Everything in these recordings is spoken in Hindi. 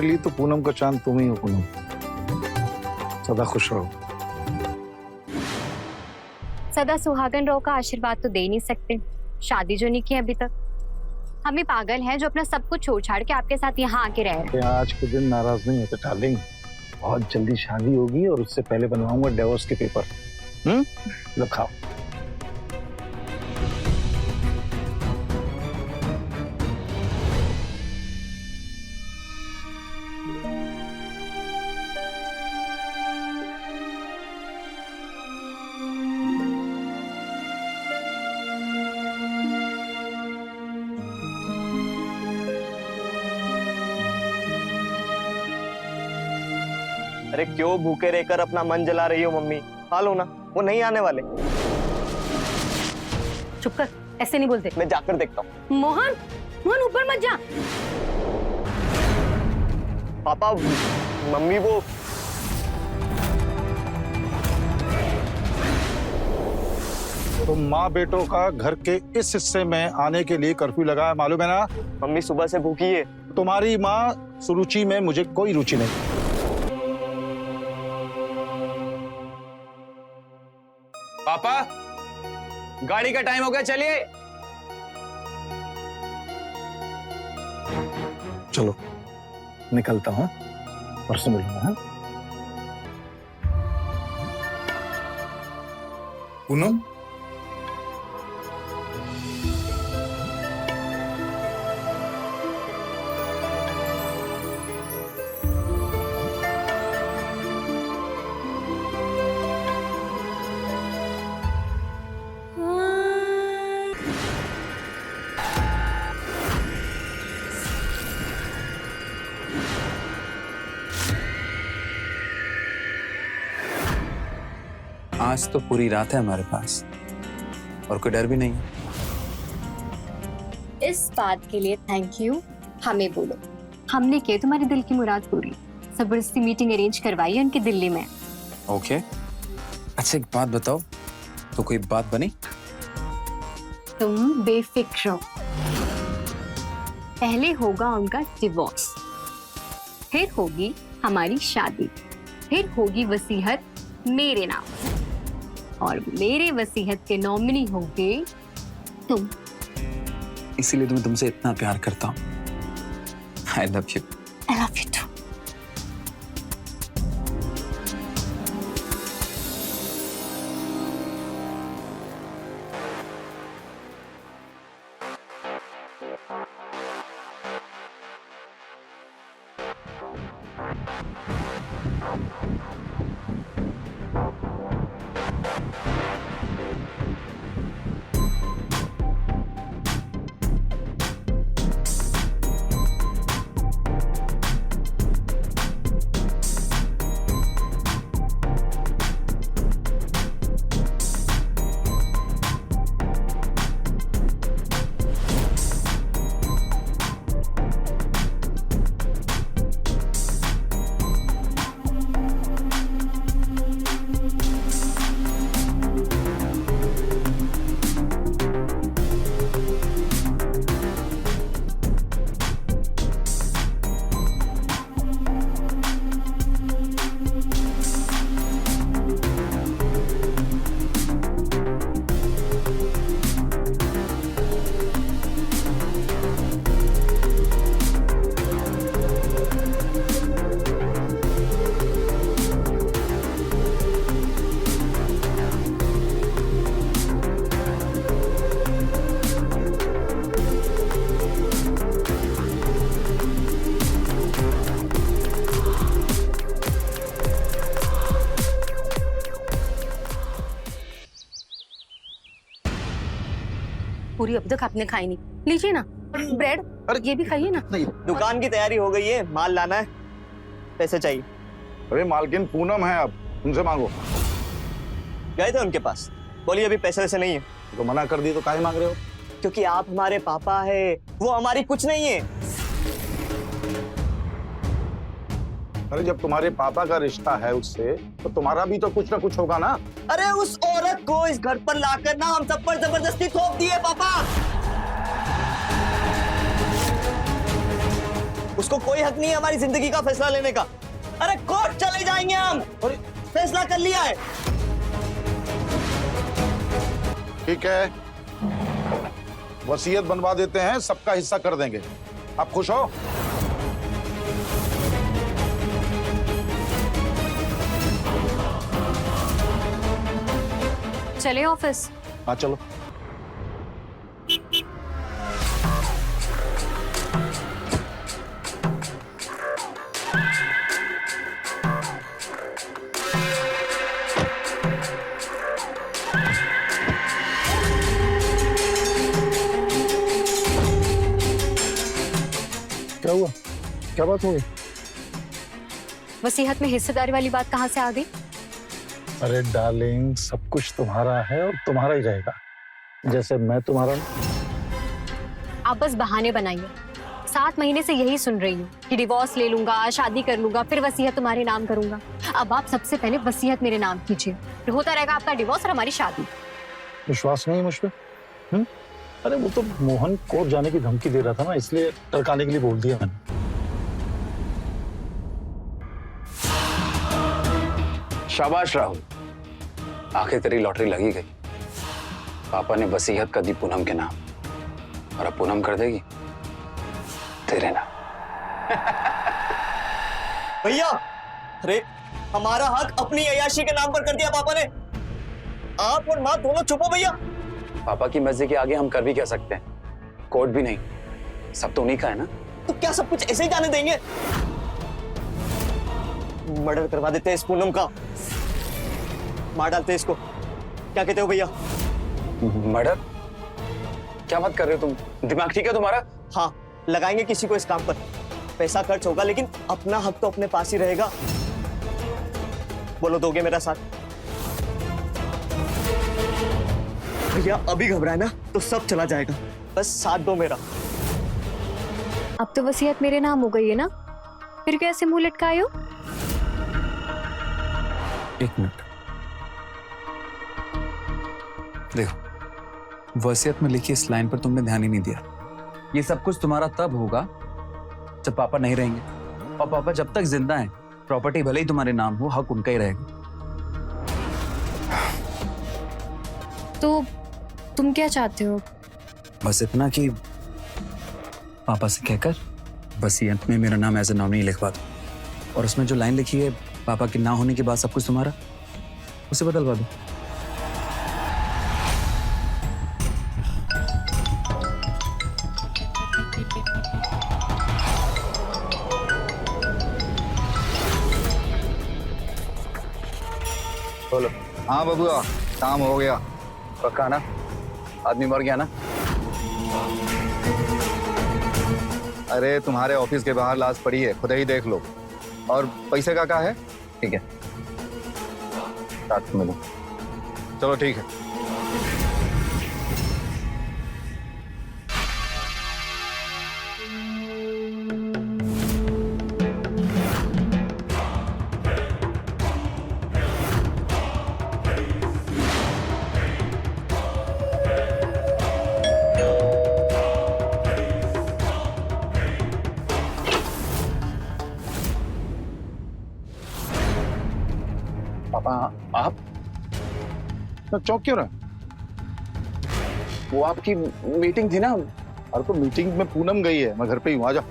हमारे लिए तो पूनम का चांद तुम ही हो पूनम। सदा खुश रहो। सदा सुहागन रहो का आशीर्वाद तो दे ही नहीं सकते, शादी जो नहीं की अभी तक। हम भी पागल हैं जो अपना सब कुछ छोड़ छाड़ के आपके साथ यहाँ आके रह रहे हैं। आज के दिन नाराज नहीं होते डार्लिंग, बहुत जल्दी शादी होगी और उससे पहले बनवाऊंगा डिवोर्स के पेपर। लो खाओ। अरे क्यों भूखे रहकर अपना मन जला रही हो मम्मी? खा लो ना, वो नहीं आने वाले। चुप कर, ऐसे नहीं बोलते। मैं जाकर देखता हूँ। मोहन, मोहन ऊपर मत जा। पापा, मम्मी वो तो माँ बेटों का घर के इस हिस्से में आने के लिए कर्फ्यू लगाया, मालूम है ना? मम्मी सुबह से भूखी है। तुम्हारी माँ सुरुचि में मुझे कोई रुचि नहीं। पापा, गाड़ी का टाइम हो गया, चलिए। चलो निकलता हूँ, परसों मिलूंगा। पूनम, आज तो पूरी रात है हमारे पास और कोई डर भी नहीं है। इस बात के लिए थैंक यू हमें बोलो, हमने किया तुम्हारे दिल की मुराद पूरी। जबरदस्ती मीटिंग अरेंज करवाई है उनकी दिल्ली में। ओके, अच्छा एक बात बताओ, तो कोई बात बनी? तुम बेफिक्र हो, पहले होगा उनका डिवोर्स, फिर होगी हमारी शादी, फिर होगी वसीयत मेरे नाम, और मेरे वसीयत के नॉमिनी होगे तुम। इसीलिए तो मैं तुमसे इतना प्यार करता हूँ। I love you. I love you too. पूरी अब तक आपने खाई नहीं, लीजिए ना ब्रेड, ये भी खाइए ना। नहीं, दुकान की तैयारी हो गई है, माल लाना है, पैसे चाहिए। अरे मालकिन पूनम है, अब उनसे मांगो। गए थे उनके पास, बोलिए अभी पैसे वैसे नहीं है। तो मना कर दी तो काहे मांग रहे हो? क्योंकि आप हमारे पापा है, वो हमारी कुछ नहीं है। अरे जब तुम्हारे पापा का रिश्ता है उससे, तो तुम्हारा भी तो कुछ ना कुछ होगा ना। अरे उस औरत को इस घर पर लाकर ना हम सब पर जबरदस्ती थोप दिए पापा। उसको कोई हक नहीं है हमारी जिंदगी का फैसला लेने का। अरे कोर्ट चले जाएंगे हम, और फैसला कर लिया है। ठीक है, वसीयत बनवा देते हैं, सबका हिस्सा कर देंगे। आप खुश हो? चले ऑफिस। हाँ चलो। क्या हुआ? क्या बात हो गई? वसीयत में हिस्सेदारी वाली बात कहाँ से आ गई? अरे डार्लिंग, सब कुछ तुम्हारा है और तुम्हारा ही रहेगा, जैसे मैं तुम्हारा। आप बस बहाने बनाइए। 7 महीने से यही सुन रही हूँ कि डिवोर्स ले लूंगा, शादी कर लूंगा, फिर वसीयत तुम्हारे नाम करूंगा। अब आप सबसे पहले वसीयत मेरे नाम कीजिए, फिर होता रहेगा आपका डिवोर्स और हमारी शादी। विश्वास नहीं है मुझ पे? अरे वो तो मोहन कोर्ट जाने की धमकी दे रहा था ना, इसलिए टरकाने के लिए बोल दिया मैंने। शाबाश राहुल, आखिर तेरी लॉटरी लगी गई। पापा ने वसीयत कर दी पूनम के नाम, और अब पूनम कर देगी तेरे नाम। भैया, अरे हमारा हक अपनी अय्याशी के नाम पर कर दिया पापा ने। आप और माँ दोनों चुप हो भैया। पापा की मर्जी के आगे हम कर भी क्या सकते हैं? कोर्ट भी नहीं, सब तो उन्हीं का है ना। तो क्या सब कुछ ऐसे ही जाने देंगे? मर्डर करवा देते हैं इस पूनम का, मार डालते हैं इसको। क्या कहते हो भैया? मर्डर? क्या बात कर रहे हो तुम? दिमाग ठीक है तुम्हारा? हाँ, लगाएंगे किसी को इस काम पर। पैसा खर्च होगा लेकिन अपना हक तो अपने पास ही रहेगा। बोलो, दोगे मेरा साथ? भैया अभी घबराए ना तो सब चला जाएगा, बस साथ दो मेरा। अब तो वसीयत मेरे नाम हो गई है ना, फिर कैसे मुंह लटकाए हो? एक मिनट, देखो, वसीयत में लिखी इस लाइन पर तुमने ध्यान ही नहीं दिया। ये सब कुछ तुम्हारा तब होगा जब पापा नहीं रहेंगे, और पापा जब तक जिंदा हैं, प्रॉपर्टी भले ही तुम्हारे नाम हो, हक उनका ही रहेगा। तो तुम क्या चाहते हो? बस इतना कि पापा से कहकर वसीयत में मेरा नाम एज ए नॉमिनी लिखवा दो, और उसमें जो लाइन लिखी है पापा के ना होने के बाद सब कुछ तुम्हारा, उसे बदलवा दो। बोलो। हाँ बबुआ, काम हो गया। पक्का ना? आदमी मर गया ना? अरे तुम्हारे ऑफिस के बाहर लाश पड़ी है, खुद ही देख लो। और पैसे का है? ठीक है, साथ में दो। चलो ठीक है। पापा, आप तो चौंक क्यों रहा? वो आपकी मीटिंग थी ना? अरे तो मीटिंग में पूनम गई है, मैं घर पे ही हूँ, आ जा।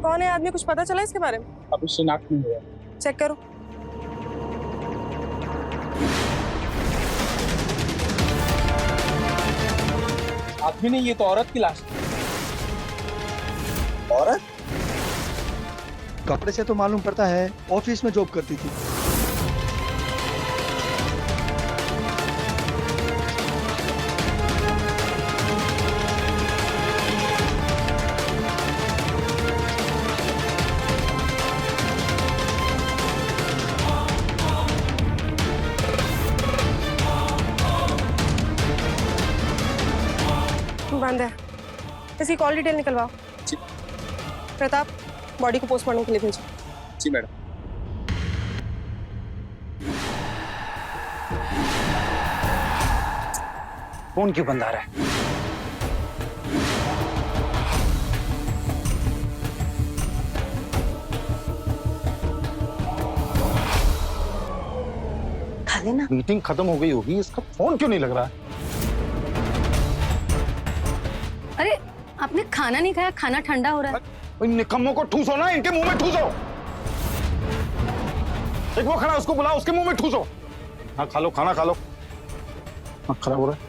कौन है आदमी, कुछ पता चला इसके बारे में? अब इससे नाक नहीं हुआ। चेक करो। आदमी नहीं, ये तो औरत की लाश है। औरत? कपड़े से तो मालूम पड़ता है ऑफिस में जॉब करती थी। बंद है। इसकी कॉल डिटेल निकलवाओ। जी। प्रताप, बॉडी को पोस्टमार्टम के लिए भेजो। जी मैडम। फोन क्यों बंद आ रहा है? खा लेना। मीटिंग खत्म हो गई होगी, इसका फोन क्यों नहीं लग रहा है? अरे आपने खाना नहीं खाया, खाना ठंडा हो रहा है। इन निकम्मों को ठूसो ना, इनके मुंह में ठूसो। एक वो खड़ा, उसको बुलाओ, उसके मुंह में ठूसो। हाँ खा लो, खाना खा लो। हाँ खराब हो रहा है।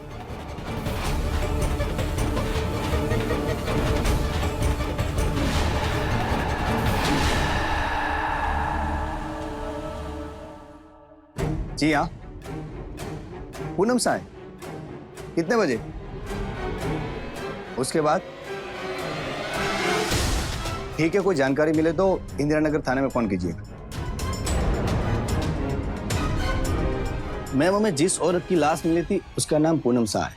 जी हाँ, पूनम साए कितने बजे? उसके बाद ठीक है, कोई जानकारी मिले तो इंदिरा नगर थाने में फोन कीजिएगा। मैम, हमें जिस औरत की लाश मिली थी उसका नाम पूनम शाह है।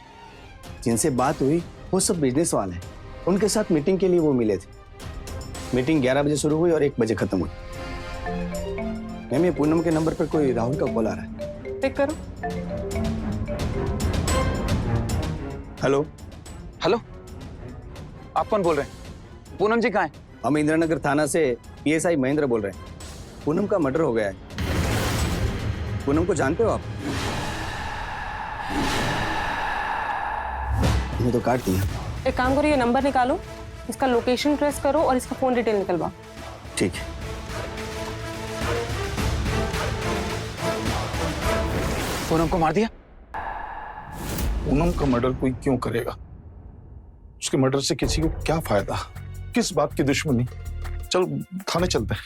जिनसे बात हुई वो सब बिजनेस वाले हैं, उनके साथ मीटिंग के लिए वो मिले थे। मीटिंग 11 बजे शुरू हुई और 1 बजे खत्म हुई। मैम, ये पूनम के नंबर पर कोई राहुल का कॉल आ रहा है। पिक करो। हेलो। हेलो, आप कौन बोल रहे हैं? पूनम जी कहाँ हैं? हम इंदिरा नगर थाना से PSI महेंद्र बोल रहे हैं। पूनम का मर्डर हो गया है। पूनम को जानते हो आप? मैंने तो काट दिया। एक काम करो, ये नंबर निकालो, इसका लोकेशन ट्रेस करो और इसका फोन डिटेल निकलवाओ। ठीक है। पूनम को मार दिया? पूनम का मर्डर कोई क्यों करेगा? उसके मर्डर से किसी को क्या फायदा? किस बात की दुश्मनी? चल थाने चलते हैं।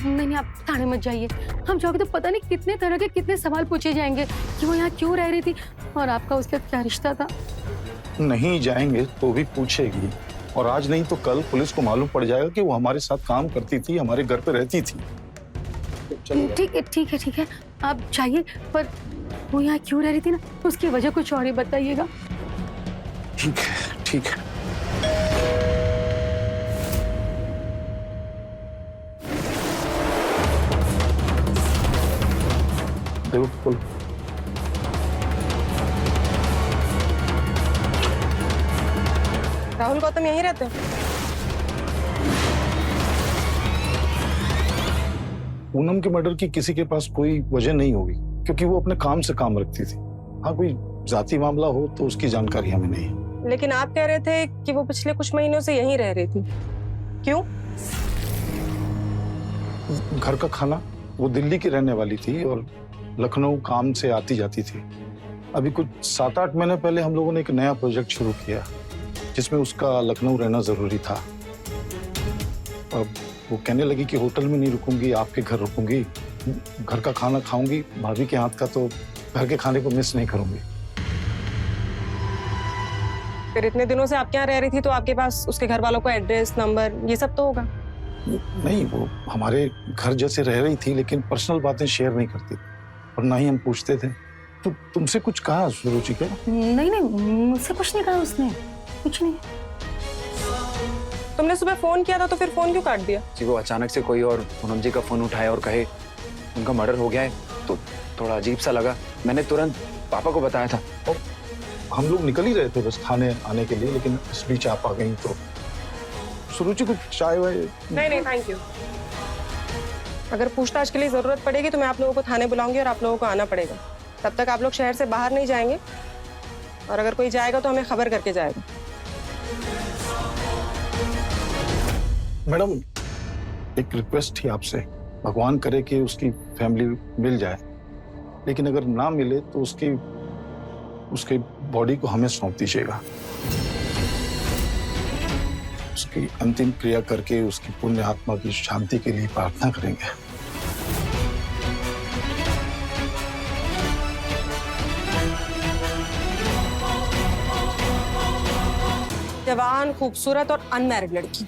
नहीं, आप थाने मत जाइए। हम जाओगे तो पता नहीं कितने तरह के कितने सवाल पूछे जाएंगे कि वो यहाँ क्यों रह रही थी और आपका उसके क्या रिश्ता था। नहीं जाएंगे तो भी पूछेगी, और आज नहीं तो कल पुलिस को मालूम पड़ जाएगा कि वो हमारे साथ काम करती थी, हमारे घर पे रहती थी। ठीक है, ठीक है, ठीक है, आप जाइए, पर वो यहाँ क्यों रह रही थी ना, उसकी वजह कुछ और ही बताइएगा। ठीक है, ठीक है। देखो बोलो। राहुल गौतम यहीं रहते हैं? पूनम के मर्डर की किसी के पास कोई वजह नहीं होगी, क्योंकि वो अपने काम से काम रखती थी। हाँ, कोई जाती मामला हो तो उसकी जानकारी हमें नहीं है। लेकिन आप कह रहे थे कि वो पिछले कुछ महीनों से यहीं रह रही थी, क्यों? घर का खाना, वो दिल्ली की रहने वाली थी और लखनऊ काम से आती जाती थी। अभी कुछ 7-8 महीने पहले हम लोगों ने एक नया प्रोजेक्ट शुरू किया जिसमें उसका लखनऊ रहना जरूरी था। अब वो कहने लगी कि होटल में नहीं रुकूंगी, आपके घर रुकूंगी, घर का खाना खाऊंगी, भाभी के हाथ का, तो घर के खाने को मिस नहीं करूंगी। फिर इतने दिनों से आप यहाँ रह रही थी तो आपके पास उसके घर वालों का एड्रेस, नंबर, ये सब तो होगा। नहीं, वो हमारे घर जैसे रह रही थी लेकिन पर्सनल बातें शेयर नहीं करती और ना ही हम पूछते थे। तो तुमसे कुछ कहा सुरुचि का? नहीं नहीं, मुझसे कुछ नहीं कहा उसने, कुछ नहीं। तुमने सुबह फोन किया था तो फिर फोन क्यों काट दिया? जी, वो अचानक से कोई और पूनम जी का फोन उठाए और कहे उनका मर्डर हो गया है, तो थोड़ा अजीब सा लगा। मैंने तुरंत पापा को बताया था। और हम लोग निकल ही रहे थे बस थाने आने के लिए, लेकिन इस बीच आप आ गई। तो सुरुचि कुछ चाय वाय? नहीं नहीं, थैंक यू। अगर पूछताछ के लिए जरूरत पड़ेगी तो मैं आप लोगों को थाने बुलाऊंगी और आप लोगों को आना पड़ेगा। तब तक आप लोग शहर से बाहर नहीं जाएंगे, और अगर कोई जाएगा तो हमें खबर करके जाएगा। मैडम, एक रिक्वेस्ट थी आपसे। भगवान करे कि उसकी फैमिली मिल जाए, लेकिन अगर ना मिले तो उसकी बॉडी को हमें सौंप दीजिएगा। उसकी अंतिम क्रिया करके उसकी पुण्य आत्मा की शांति के लिए प्रार्थना करेंगे। जवान, खूबसूरत और अनमैरिड लड़की,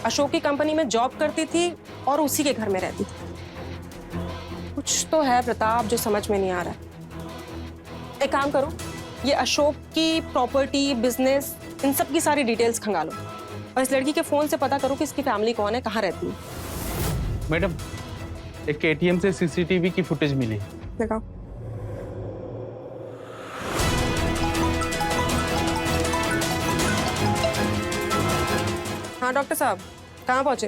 अशोक की कंपनी में जॉब करती थी और उसी के घर में रहती थी। कुछ तो है प्रताप जो समझ में नहीं आ रहा है। एक काम करो, ये अशोक की प्रॉपर्टी, बिजनेस इन सब की सारी डिटेल्स खंगालो और इस लड़की के फोन से पता करो कि इसकी फैमिली कौन है, कहाँ रहती है। मैडम, एक एटीएम से सीसीटीवी की फुटेज मिली। दिखाओ। हाँ डॉक्टर साहब, कहाँ पहुंचे?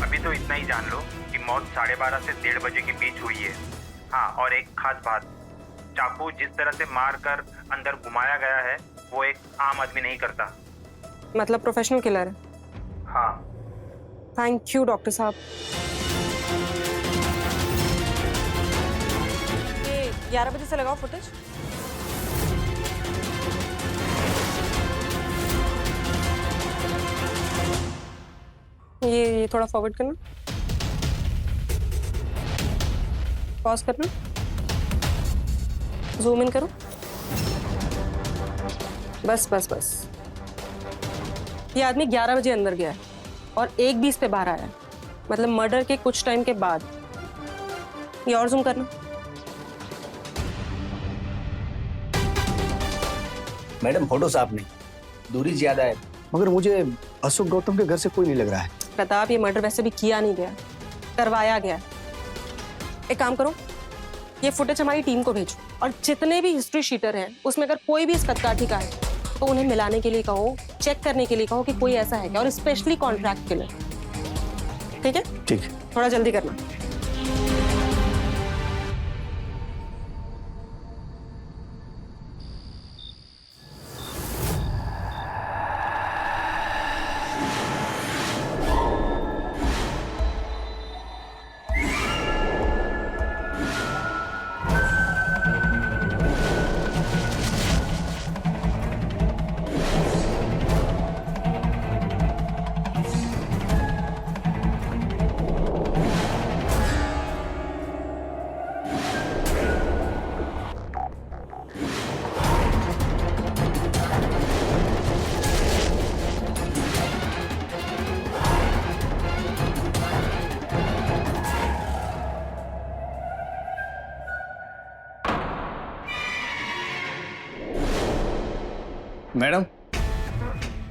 अभी तो इतना ही जान लो कि मौत 12:30 से 1:30 बजे के बीच हुई है। हाँ, और एक खास बात, चाकू जिस तरह से मार कर अंदर घुमाया गया है वो एक आम आदमी नहीं करता। मतलब प्रोफेशनल किलर है। हाँ। थैंक यू डॉक्टर साहब। ये 11 बजे से लगाओ फुटेज। ये थोड़ा फॉरवर्ड करना, पॉज करना, जूम इन करो। बस बस बस। ये आदमी 11 बजे अंदर गया है और 1:20 पे बाहर आया है, मतलब मर्डर के कुछ टाइम के बाद। ये और जूम करना। मैडम फोटो साफ नहीं, दूरी ज्यादा है, मगर मुझे अशोक गौतम के घर से कोई नहीं लग रहा है। प्रताप, ये मर्डर वैसे भी किया नहीं गया, करवाया गया। एक काम करो, ये फुटेज हमारी टीम को भेजो और जितने भी हिस्ट्री शीटर हैं उसमें अगर कोई भी इस कदकाठी का है तो उन्हें मिलाने के लिए कहो, चेक करने के लिए कहो कि कोई ऐसा है क्या, और स्पेशली कॉन्ट्रैक्ट किलर। ठीक है? ठीक है। थोड़ा जल्दी करना। मैडम,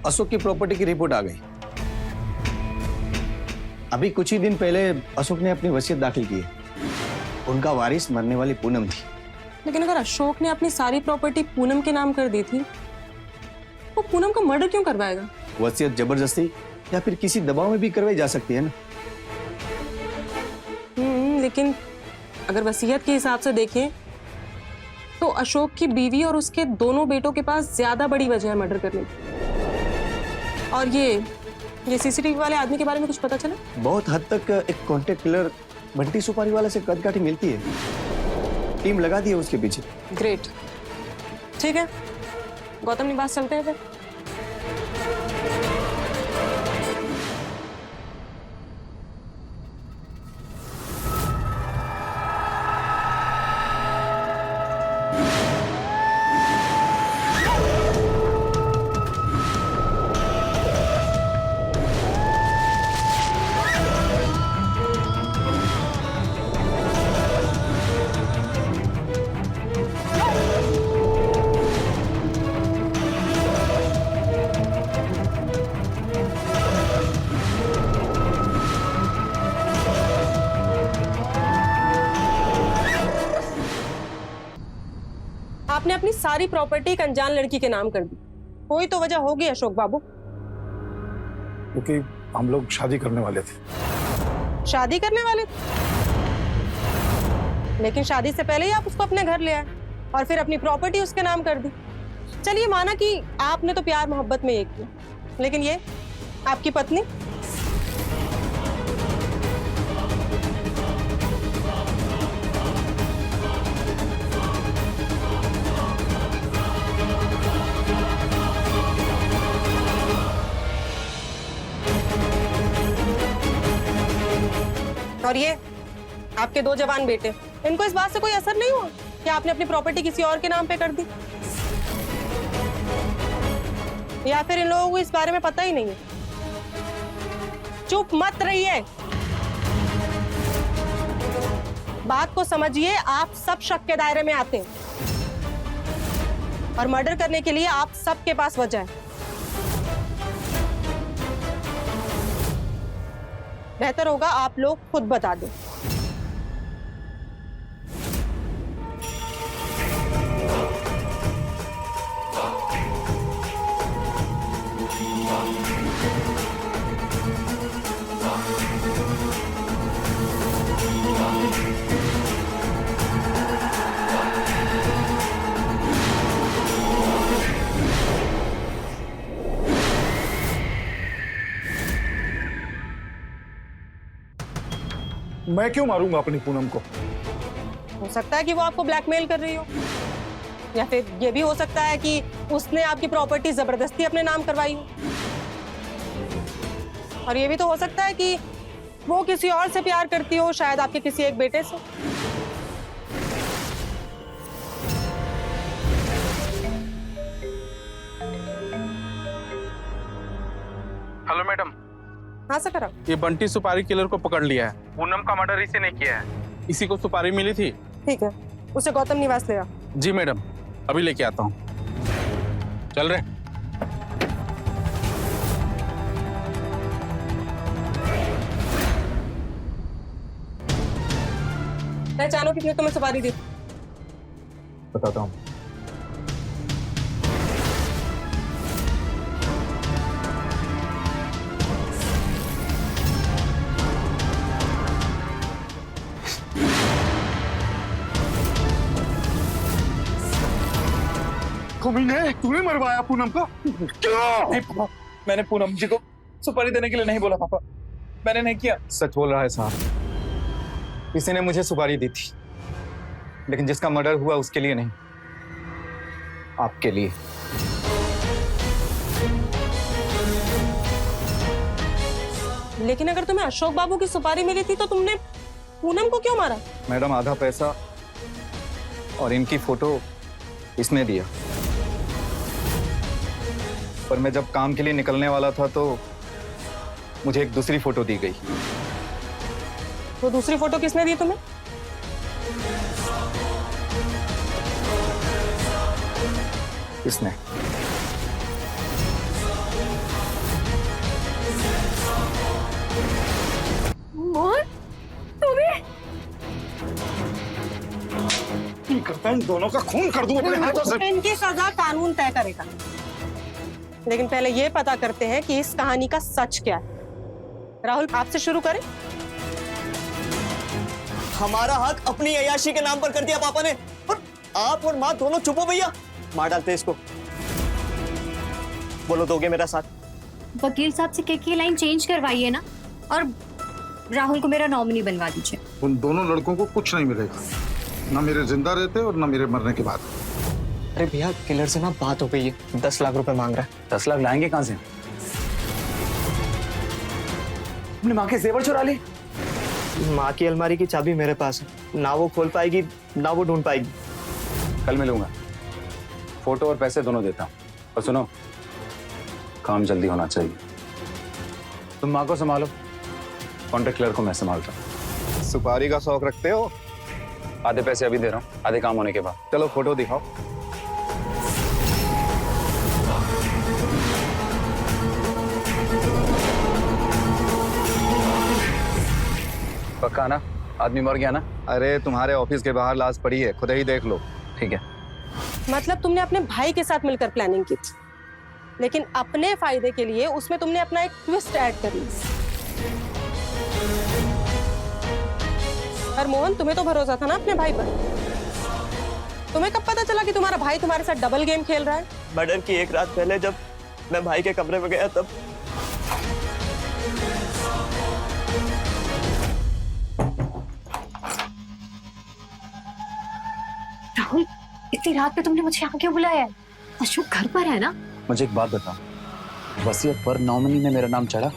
अशोक की प्रॉपर्टी की रिपोर्ट आ गई। अभी कुछ ही दिन पहले अशोक ने अपनी वसीयत दाखिल की है। उनका वारिस मरने वाली पूनम थी। लेकिन अगर अशोक ने अपनी सारी प्रॉपर्टी पूनम के नाम कर दी थी, वो पूनम का मर्डर क्यों करवाएगा? वसीयत जबरदस्ती या फिर किसी दबाव में भी करवाई जा सकती है ना। लेकिन अगर वसीयत के हिसाब से देखें तो अशोक की बीवी और उसके दोनों बेटों के पास ज्यादा बड़ी वजह है मर्डर करने की। और ये सीसीटीवी वाले आदमी के बारे में कुछ पता चला? बहुत हद तक एक कॉन्टेक्ट किलर बंटी सुपारी वाले से कदकाठी मिलती है। टीम लगा दी है उसके पीछे। ग्रेट। ठीक है, गौतम निवास चलते हैं फिर। आपने अपनी सारी प्रॉपर्टी एक अनजान लड़की के नाम कर दी। कोई तो वजह होगी अशोक बाबू। क्योंकि हम लोग शादी करने वाले थे। शादी करने वाले थे? लेकिन शादी से पहले ही आप उसको अपने घर ले आए और फिर अपनी प्रॉपर्टी उसके नाम कर दी। चलिए माना कि आपने तो प्यार मोहब्बत में ये किया, लेकिन ये आपकी पत्नी? और ये आपके 2 जवान बेटे, इनको इस बात से कोई असर नहीं हुआ कि आपने अपनी प्रॉपर्टी किसी और के नाम पे कर दी? या फिर इन लोगों को इस बारे में पता ही नहीं है? चुप मत रहिए, बात को समझिए। आप सब शक के दायरे में आते हैं। और मर्डर करने के लिए आप सबके पास वजह है। बेहतर होगा आप लोग खुद बता दें। मैं क्यों मारूंगा अपनी पूनम को? हो सकता है कि वो आपको ब्लैकमेल कर रही हो, या फिर ये भी हो सकता है कि उसने आपकी प्रॉपर्टी जबरदस्ती अपने नाम करवाई हो, और ये भी तो हो सकता है कि वो किसी और से प्यार करती हो, शायद आपके किसी एक बेटे से। हेलो मैडम, हाँ सकरा, ये बंटी सुपारी किलर को पकड़ लिया है। पूनम का मर्डर इसी ने किया है। इसी को सुपारी मिली थी। ठीक है, उसे गौतम निवास ले आ। जी मैडम, अभी लेके आता हूँ। चल रहे। पहचानो किसने तुम्हें सुपारी दी? बताता हूँ। कमीने, तूने मरवाया पूनम को? क्यों? नहीं पापा, मैंने पूनम जी को सुपारी देने के लिए नहीं बोला पापा, मैंने नहीं किया। सच बोल रहा है साहब, किसी ने मुझे सुपारी दी थी, लेकिन जिसका मर्डर हुआ उसके लिए नहीं, आपके लिए। लेकिन अगर तुम्हें अशोक बाबू की सुपारी मिली थी तो तुमने पूनम को क्यों मारा? मैडम, आधा पैसा और इनकी फोटो इसने दिया, पर मैं जब काम के लिए निकलने वाला था तो मुझे एक दूसरी फोटो दी गई। वो दूसरी फोटो किसने दी तुम्हें? इसने। मोहन, तुम्हें की करता है, इन दोनों का खून कर दूं अपने हाथों से। इनकी सजा कानून तय करेगा, लेकिन पहले ये पता करते हैं कि इस कहानी का सच क्या है। राहुल, आपसे शुरू करें। हमारा हक अपनी अय्याशी के नाम पर कर दिया पापा ने, और आप और माँ दोनों चुप हो भैया। मार डालते इसको। बोलो, दोगे मेरा साथ? वकील साहब से कह के लाइन चेंज करवाइए ना, और राहुल को मेरा नॉमिनी बनवा दीजिए। उन दोनों लड़कों को कुछ नहीं मिलेगा, ना मेरे जिंदा रहते और ना मेरे मरने के बाद। अरे भैया, किलर से ना बात हो गई है, 10 लाख रुपए मांग रहा है। 10 लाख लाएंगे कहाँ से? अपनी माँ के जेवर चुरा ली। माँ की अलमारी की चाबी मेरे पास है, ना वो खोल पाएगी ना वो ढूंढ पाएगी। कल मिलूंगा, फोटो और पैसे दोनों देता हूँ। और सुनो, काम जल्दी होना चाहिए। तुम माँ को संभालो, कॉन्ट्रैक्ट क्लर्क को मैं संभालता हूँ। सुपारी का शौक रखते हो? आधे पैसे अभी दे रहा हूँ, आधे काम होने के बाद। चलो फोटो दिखाओ। पक्का ना? आदमी मर गया ना? अरे तुम्हारे ऑफिस के बाहर लाश पड़ी है, खुद ही देख लो। ठीक है। मतलब तुमने अपने भाई के साथ मिलकर प्लानिंग की थी, लेकिन अपने फायदे के लिए उसमें तुमने अपना एक ट्विस्ट ऐड कर लिया। और मोहन, तुम्हें तो भरोसा था ना अपने भाई पर। तुम्हें कब पता चला कि तुम्हारा भाई तुम्हारे साथ डबल गेम खेल रहा है? मर्डर की एक रात पहले जब मैं भाई के कमरे में गया तब। राहुल, इतनी रात पे तुमने मुझे यहाँ क्यों बुलाया है? अशोक घर पर है ना? मुझे एक बात बताओ, वसीयत पर नॉमिनी में मेरा नाम चढ़ा?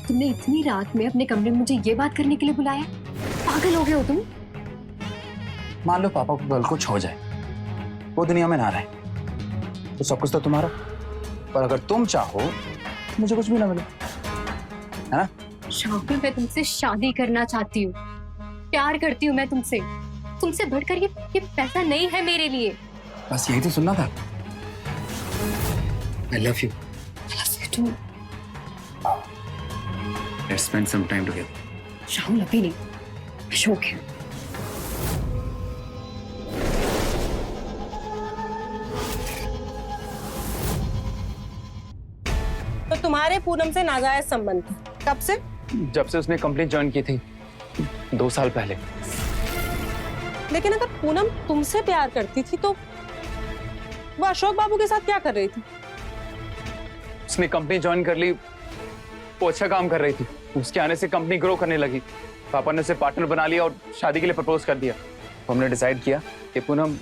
तुमने इतनी रात में अपने कमरे में मुझे ये बात करने के लिए बुलाया? पागल हो गए हो तुम? मान लो पापा को कल कुछ हो जाए, वो दुनिया में ना रहे, तो सब कुछ तो तुम्हारा। पर अगर तुम चाहो तो मुझे कुछ भी ना मिले, है ना? राहुल, मैं तुमसे शादी करना चाहती हूँ, प्यार करती हूँ मैं तुमसे। तुमसे बढ़कर ये पैसा नहीं है मेरे लिए। बस यही तो सुनना था। I love you. Let's spend some time together. Rahul अभी नहीं, अशोक है। तो तुम्हारे पूनम से नाजायज संबंध थे। कब से? जब से उसने कंपनी ज्वाइन की थी 2 साल पहले। लेकिन अगर पूनम तुमसे प्यार करती थी तो वो अशोक बाबू के साथ क्या कर रही थी? उसने कंपनी ज्वाइन कर ली, वो अच्छा काम कर रही थी। उसके आने से कंपनी ग्रो करने लगी। पापा ने उसे पार्टनर बना लिया और शादी के लिए प्रपोज कर दिया। तो हमने डिसाइड किया कि पूनम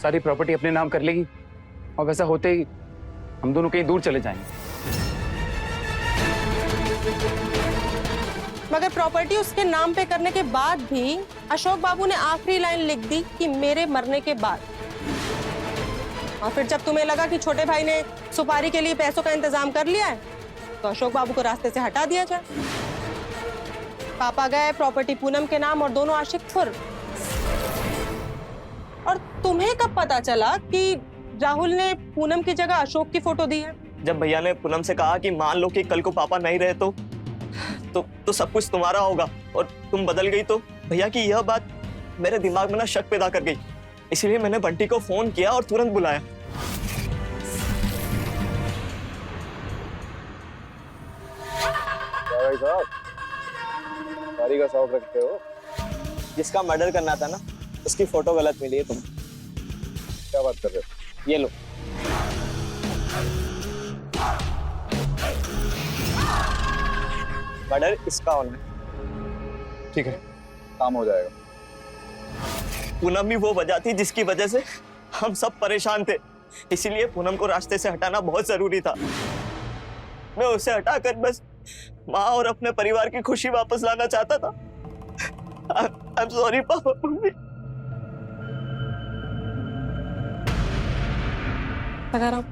सारी प्रॉपर्टी अपने नाम कर लेगी और वैसा होते ही हम दोनों कहीं दूर चले जाएंगे। मगर प्रॉपर्टी उसके नाम पे करने के बाद भी अशोक बाबू ने आखिरी लाइन लिख दी कि मेरे मरने के बाद। और फिर जब तुम्हें लगा कि छोटे भाई ने सुपारी के लिए पैसों का इंतजाम कर लिया है तो अशोक बाबू को रास्ते से हटा दिया जाए। पापा गए, प्रॉपर्टी पूनम के नाम और दोनों आशिक फुर। और तुम्हें कब पता चला कि राहुल ने पूनम की जगह अशोक की फोटो दी है? जब भैया ने पूनम से कहा कि मान लो कि कल को पापा नहीं रहे तो सब कुछ तुम्हारा होगा और तुम बदल गई, तो भैया की यह बात मेरे दिमाग में ना शक पैदा कर गई। इसलिए मैंने बंटी को फोन किया और तुरंत बुलाया। भाई साहब, गाड़ी का शौक रखते हो? जिसका मर्डर करना था ना, उसकी फोटो गलत मिली है तुम्हें। क्या बात कर रहे हो? ये लो। मर्डर इसका होना है। ठीक है, काम हो जाएगा। पूनम ही वो वजह थी जिसकी वजह से हम सब परेशान थे। इसीलिए पूनम को रास्ते से हटाना बहुत जरूरी था। मैं उसे हटाकर बस माँ और अपने परिवार की खुशी वापस लाना चाहता था। I'm sorry papa mummy. अगर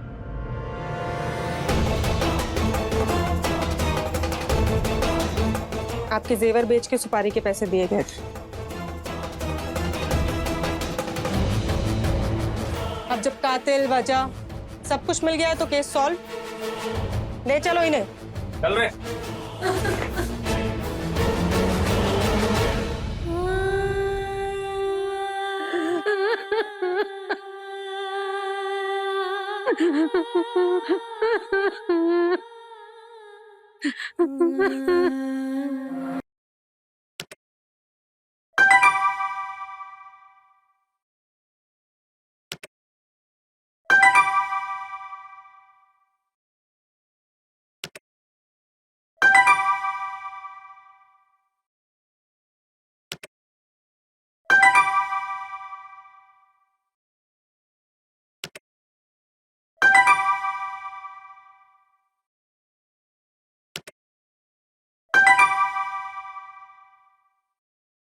आपके जेवर बेच के सुपारी के पैसे दिए गए थे। अब जब कातिल, वजह सब कुछ मिल गया है तो केस सॉल्व। ले चलो इन्हें। चल रहे। Ha ha ha ha.